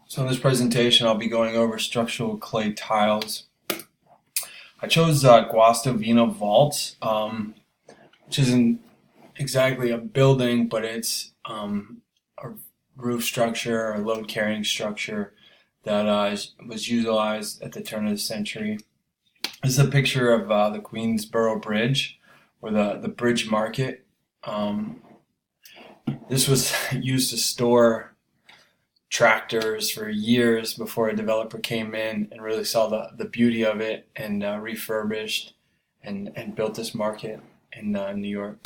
So in this presentation, I'll be going over structural clay tiles. I chose Guastavino Vault, which isn't exactly a building, but it's a roof structure or load carrying structure that was utilized at the turn of the century. This is a picture of the Queensboro Bridge, or the Bridge Market. This was used to store tractors for years before a developer came in and really saw the beauty of it and refurbished and built this market in New York.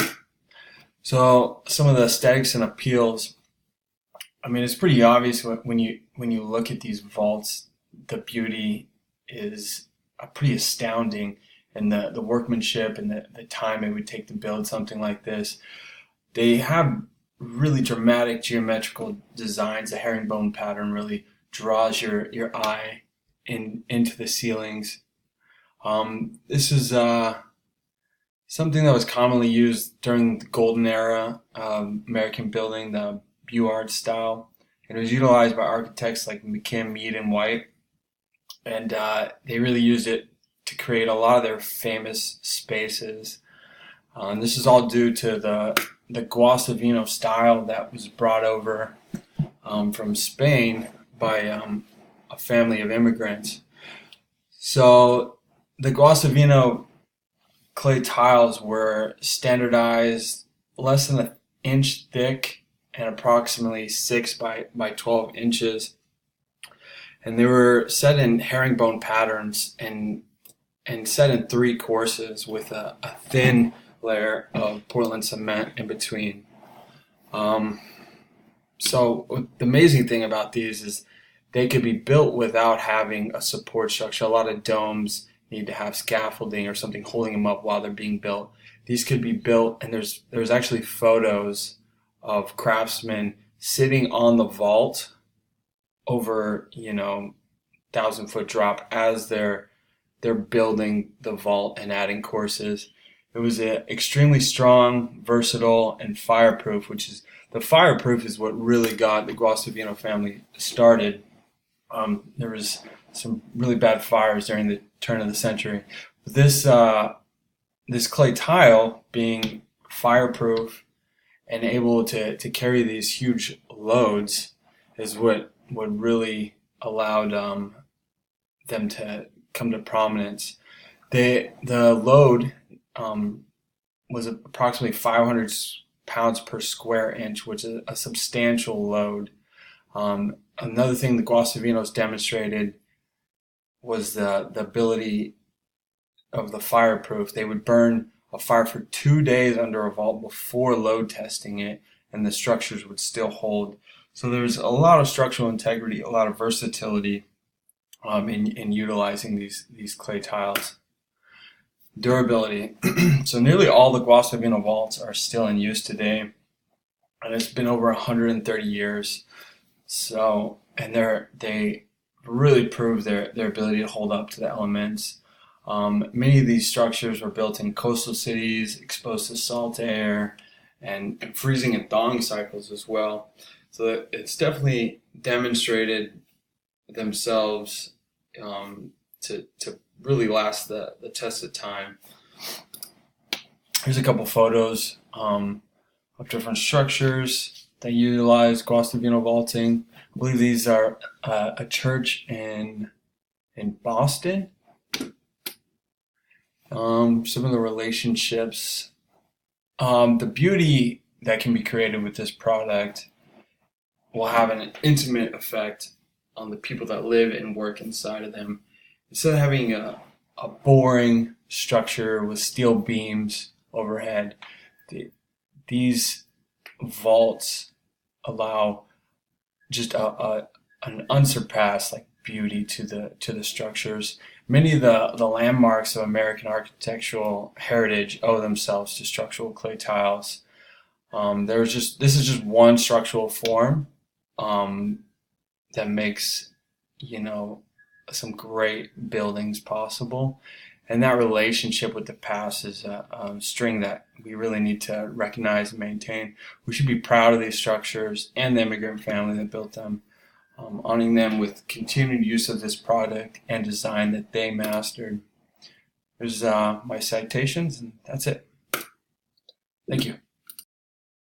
So some of the aesthetics and appeals. I mean, it's pretty obvious when you look at these vaults, the beauty is pretty astounding, and the workmanship and the time it would take to build something like this. They have really dramatic geometrical designs. The herringbone pattern really draws your eye into the ceilings. This is something that was commonly used during the golden era of American building, the Beaux-Arts style. It was utilized by architects like McKim, Mead, and White, and they really used it to create a lot of their famous spaces. And this is all due to the Guastavino style that was brought over from Spain by a family of immigrants. So the Guastavino clay tiles were standardized less than an inch thick and approximately 6 by 12 inches. And they were set in herringbone patterns and set in 3 courses with a thin layer of Portland cement in between. So the amazing thing about these is they could be built without having a support structure. A lot of domes need to have scaffolding or something holding them up while they're being built. These could be built, and there's actually photos of craftsmen sitting on the vault over 1,000-foot drop as they're building the vault and adding courses. It was extremely strong, versatile, and fireproof, the fireproof is what really got the Guastavino family started. There was some really bad fires during the turn of the century. But this clay tile, being fireproof and able to carry these huge loads, is what really allowed them to come to prominence. The load was approximately 500 pounds per square inch, which is a substantial load. Another thing the Guastavinos demonstrated was the ability of the fireproof. They would burn a fire for 2 days under a vault before load testing it, and the structures would still hold. So there's a lot of structural integrity, a lot of versatility in utilizing these clay tiles. Durability. So nearly all the Guastavino vaults are still in use today, and it's been over 130 years. So, and they really prove their ability to hold up to the elements. Many of these structures were built in coastal cities, exposed to salt air, and freezing and thawing cycles as well. So it's definitely demonstrated themselves to really last the test of time. Here's a couple photos of different structures that utilize Guastavino vaulting. I believe these are a church in Boston. Some of the relationships, the beauty that can be created with this product will have an intimate effect on the people that live and work inside of them. Instead of having a boring structure with steel beams overhead, these vaults allow just an unsurpassed beauty to the structures. Many of the landmarks of American architectural heritage owe themselves to structural clay tiles. This is just one structural form that makes some great buildings possible. And that relationship with the past is a string that we really need to recognize and maintain. We should be proud of these structures and the immigrant family that built them. honoring them with continued use of this product and design that they mastered. There's my citations, and that's it. Thank you.